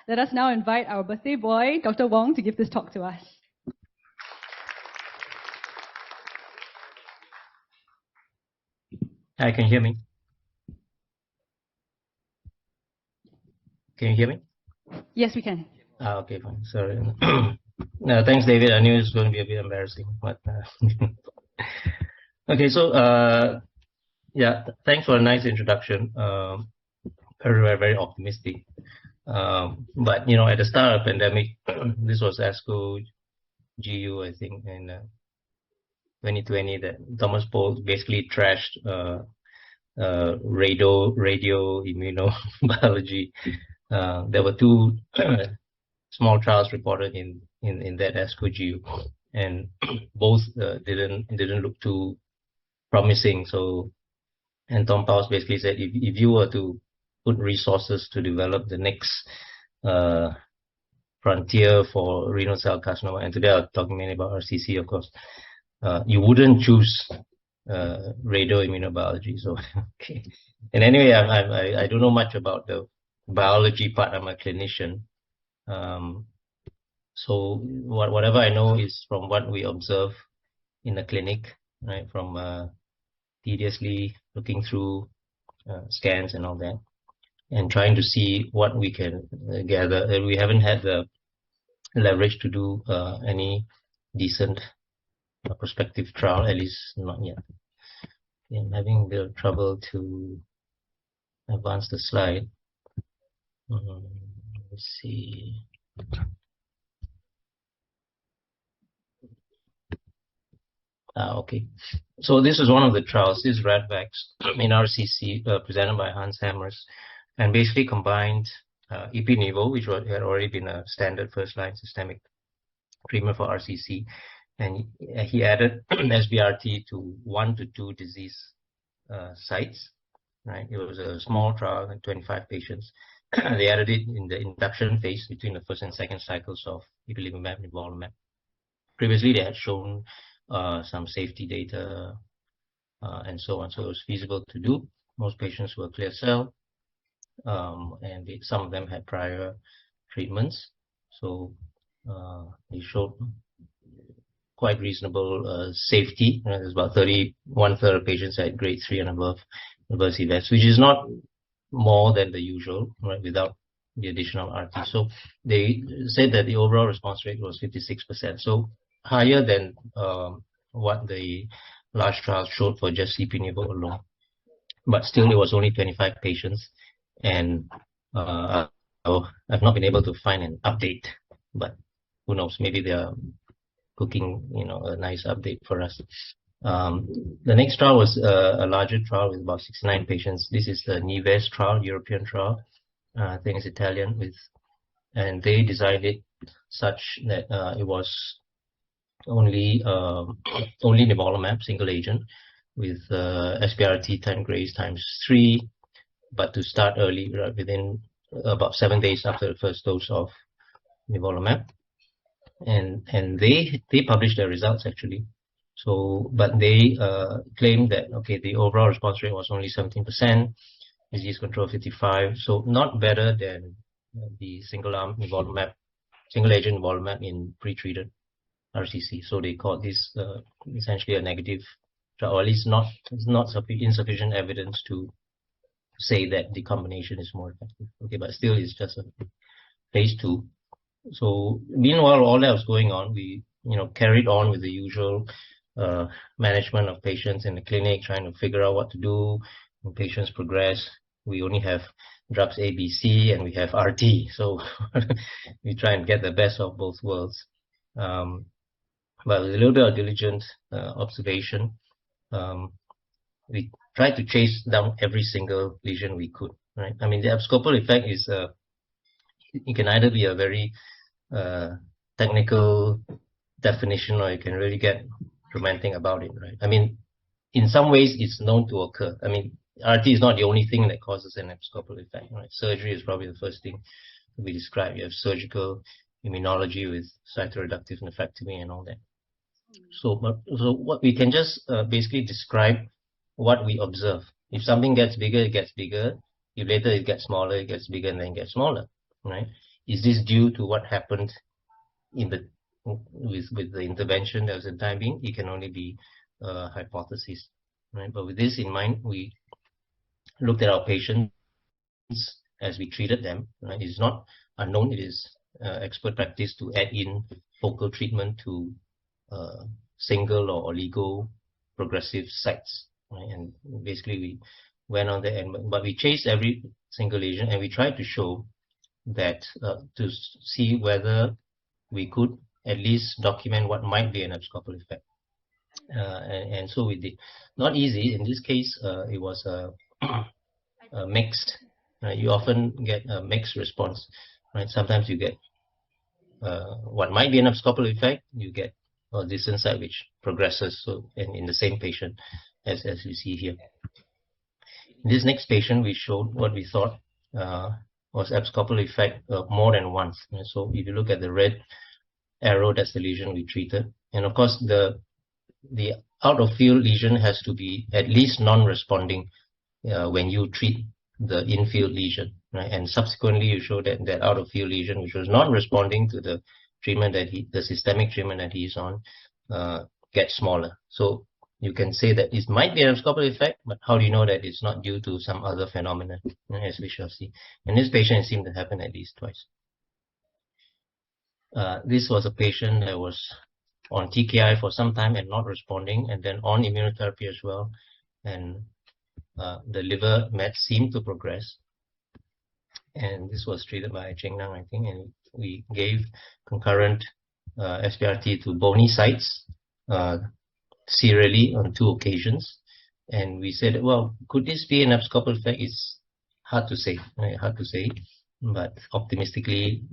Let us now invite our birthday boy, Dr. Wong, to give this talk to us. Hi, can you hear me? Can you hear me? Yes, we can. Okay, fine. Sorry. No, thanks, David. I knew it was going to be a bit embarrassing, but okay. So, yeah, thanks for a nice introduction. Very optimistic. But at the start of the pandemic, this was ASCO GU, I think, in 2020, that Thomas Paul basically trashed radio immunobiology. There were two small trials reported in that ASCO GU, and both didn't look too promising. So, and Tom Powell basically said, if you were to put resources to develop the next frontier for renal cell carcinoma, and today I'm talking mainly about RCC, of course, you wouldn't choose radioimmunobiology. So, okay. And anyway, I don't know much about the biology part. I'm a clinician. So whatever I know is from what we observe in the clinic, right? From tediously looking through scans and all that, and trying to see what we can gather. We haven't had the leverage to do any decent prospective trial, at least not yet. I'm having a bit of trouble to advance the slide. Let's see. Okay. So this is one of the trials. This is RADVAX in RCC, presented by Hans Hammers, and basically combined ipi/nivo, which had already been a standard first-line systemic treatment for RCC, and he added SBRT to 1 to 2 disease sites. Right. It was a small trial, like 25 patients. They added it in the induction phase between the first and second cycles of ipilimumab and nivolumab. Previously, they had shown some safety data and so on. So it was feasible to do. Most patients were clear cell, and some of them had prior treatments. So they showed quite reasonable safety. There's about 1/3 of patients had grade 3 and above adverse events, which is not more than the usual, right, without the additional RT. So they said that the overall response rate was 56%. So higher than what the large trials showed for just ipi/nivo alone. But still, it was only 25 patients, and I've not been able to find an update. But who knows? Maybe they are cooking, a nice update for us. The next trial was a larger trial with about 69 patients. This is the NIVES trial, European trial. I think it's Italian, and they designed it such that it was only nivolumab, single agent, with SBRT 10 grays times 3, but to start early, right, within about 7 days after the first dose of nivolumab. And they published their results actually. So, but they claimed that, okay, the overall response rate was only 17%, disease control 55%, so not better than the single agent nivolumab in pre-treated RCC. So they called this essentially a negative, or at least not insufficient evidence to say that the combination is more effective. Okay, but still it's just a phase 2. So meanwhile, all that was going on, we carried on with the usual management of patients in the clinic, trying to figure out what to do when patients progress. We only have drugs A, B, C, and we have RT. So we try and get the best of both worlds. But with a little bit of diligent observation, we tried to chase down every single lesion we could. Right? I mean, the abscopal effect is it can either be a very technical definition, or you can really get romantic about it, right? I mean, in some ways, it's known to occur. I mean, RT is not the only thing that causes an abscopal effect, right? Surgery is probably the first thing to be described. You have surgical immunology with cytoreductive nephrectomy and all that. So what we can just basically describe what we observe. If something gets bigger, it gets bigger. If later it gets smaller, it gets bigger and then gets smaller, right? is this due to what happened in the with the intervention that was at the time being? It can only be a hypothesis, right? But with this in mind, we looked at our patients as we treated them. Right? It's not unknown. It is expert practice to add in focal treatment to single or oligo progressive sites. Right? And basically, we went on there, but we chased every single lesion, and we tried to show that to see whether we could at least document what might be an abscopal effect. And so we did. Not easy. In this case, it was a mixed. You often get a mixed response. Right? Sometimes you get what might be an abscopal effect. You get a distant site which progresses. So in the same patient, as you see here. In this next patient, we showed what we thought was abscopal effect more than once. And so if you look at the red arrow, that's the lesion we treated. And of course, the out of field lesion has to be at least non-responding when you treat the in-field lesion, right? And subsequently, you show that that out of field lesion, which was not responding to the treatment that the systemic treatment that he's on, gets smaller. So you can say that it might be an abscopal effect, but how do you know that it's not due to some other phenomenon, as we shall see? And this patient seemed to happen at least twice. This was a patient that was on TKI for some time and not responding, and then on immunotherapy as well. And the liver mets seemed to progress. And this was treated by Cheng Nang, I think, and we gave concurrent SPRT to bony sites serially on 2 occasions. And we said, well, could this be an abscopal effect? It's hard to say, right? Hard to say, but optimistically,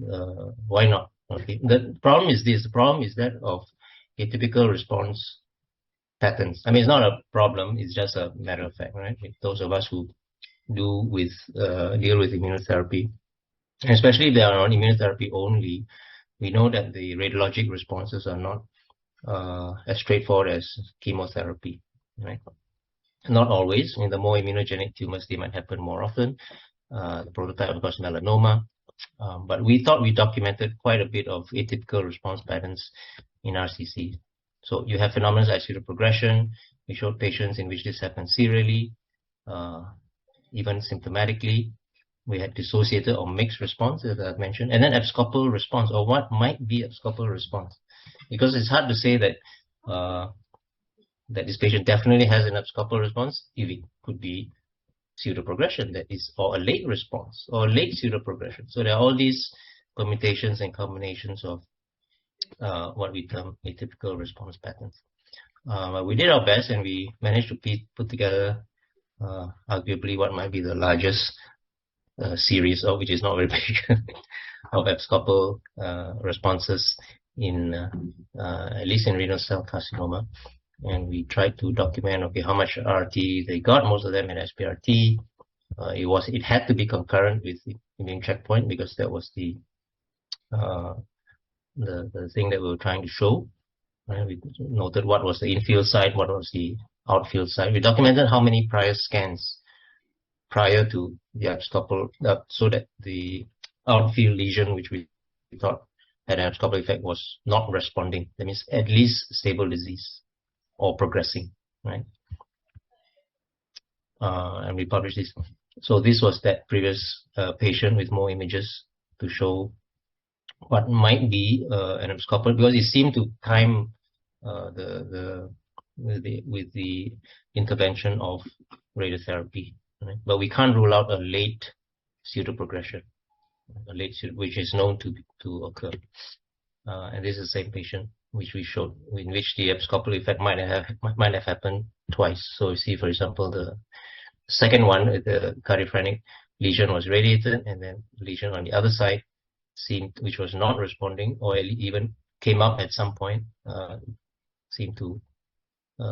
why not? Okay. The problem is this. The problem is that of atypical response patterns. I mean, it's not a problem. It's just a matter of fact, right? Those of us who deal with immunotherapy, especially if they are on immunotherapy only, we know that the radiologic responses are not as straightforward as chemotherapy, right? Not always. In the more immunogenic tumors, they might happen more often. The prototype, of course, melanoma. But we thought we documented quite a bit of atypical response patterns in RCC. So you have phenomena like pseudoprogression. We showed patients in which this happens serially, even symptomatically. We had dissociated or mixed response, as I've mentioned, and then abscopal response, or what might be abscopal response. Because it's hard to say that that this patient definitely has an abscopal response if it could be pseudoprogression, that is, or a late response, or late pseudoprogression. So there are all these permutations and combinations of what we term atypical response patterns. We did our best, and we managed to put together arguably what might be the largest series, of which is not very big, of abscopal responses in at least in renal cell carcinoma. And we tried to document, okay, how much RT they got. Most of them in SPRT. It had to be concurrent with the immune checkpoint, because that was the thing that we were trying to show. Right? We noted what was the infield site, what was the outfield site. We documented how many prior scans prior to the abscopal, so that the outfield lesion, which we thought had an abscopal effect, was not responding. That means at least stable disease or progressing, right? And we published this. So this was that previous patient with more images to show what might be an abscopal, because it seemed to time with the intervention of radiotherapy, right? But we can't rule out a late pseudoprogression, which is known to occur. And this is the same patient which we showed, in which the abscopal effect might have happened twice. So you see, for example, the second one, the cardiophrenic lesion was radiated, and then the lesion on the other side which was not responding, or even came up at some point, seemed to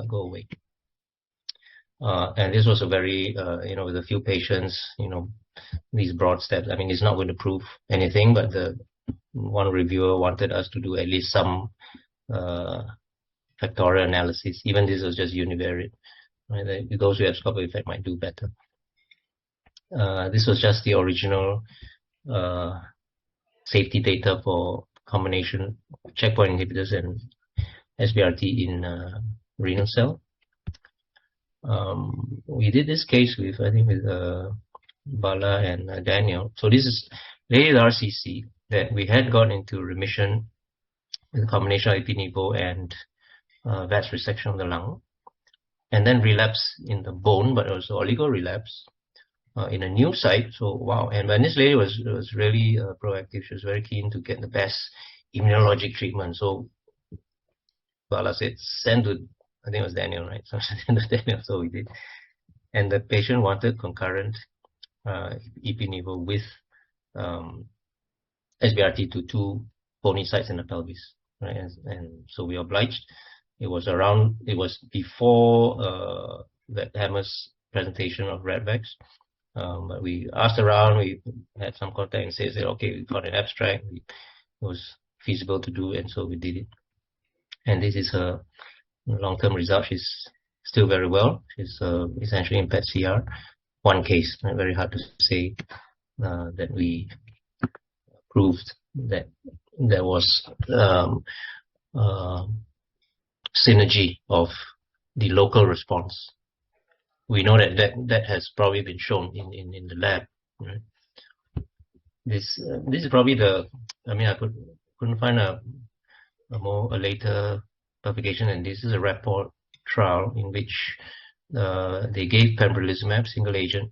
go away. And this was a very, with a few patients, these broad steps. I mean, it's not going to prove anything, but the one reviewer wanted us to do at least some factorial analysis. Even this was just univariate. Right? Those who have abscopal effect might do better. This was just the original safety data for combination checkpoint inhibitors and SBRT in renal cell. We did this case with, I think, with Bala and Daniel. So this is late RCC that we had got into remission with a combination of ipi/nivo and VATS resection of the lung, and then relapse in the bone, but also oligo relapse in a new site. So wow! And when this lady was really proactive, she was very keen to get the best immunologic treatment. So Bala said, send to, I think it was Daniel, right? So send to Daniel. So we did, and the patient wanted concurrent ipi/nivo with SBRT to 2 bony sites in the pelvis, right? And so we obliged. It was before that Hammer's presentation of Redvax. But we asked around, we had some contact and said, okay, we got an abstract. It was feasible to do, and so we did it. And this is her long-term result. She's still very well. She's essentially in PET CR. One case, very hard to say that we proved that there was synergy of the local response. We know that has probably been shown in the lab. Right? This is probably I couldn't find a later publication, and this is a rapport trial in which they gave pembrolizumab single agent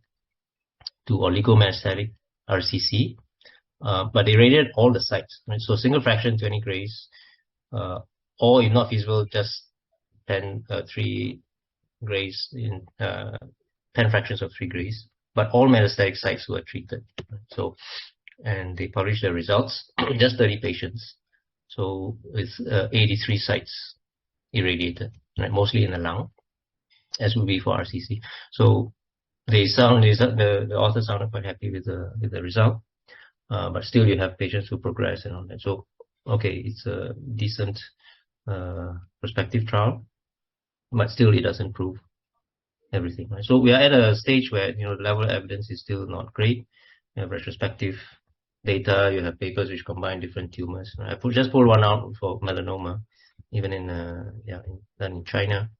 to oligometastatic RCC, but they irradiated all the sites. Right? So single fraction 20 grays, or if not feasible, just 3 grays in 10 fractions of 3 grays, but all metastatic sites were treated. So, and they published the results, just 30 patients. So with 83 sites irradiated, right? Mostly in the lung, as would be for RCC. So the author sounded quite happy with the result, but still you have patients who progress and all that. So okay, it's a decent prospective trial, but still it doesn't prove everything. Right? So we are at a stage where the level of evidence is still not great. You have retrospective data, you have papers which combine different tumors. I just pulled one out for melanoma, even done in China,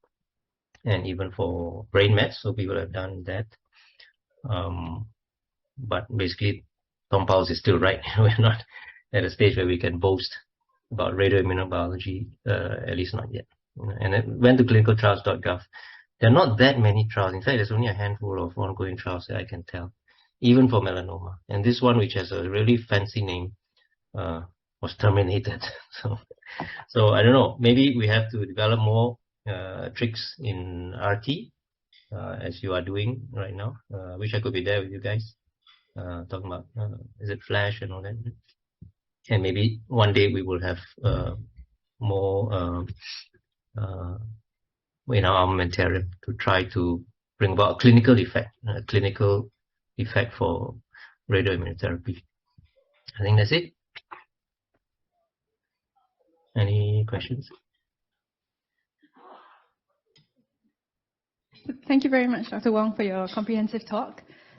and even for brain mets. So people have done that. But basically, Tom Powell's is still right. We're not at a stage where we can boast about radioimmunobiology, at least not yet. And it went to clinicaltrials.gov. There are not that many trials. In fact, there's only a handful of ongoing trials that I can tell, even for melanoma. And this one, which has a really fancy name, was terminated. So I don't know. Maybe we have to develop more tricks in RT, as you are doing right now. Wish I could be there with you guys, talking about is it flash and all that. And maybe one day we will have more in our armamentarium to try to bring about a clinical effect for radioimmunotherapy. I think that's it. Any questions? Thank you very much, Dr. Wong, for your comprehensive talk.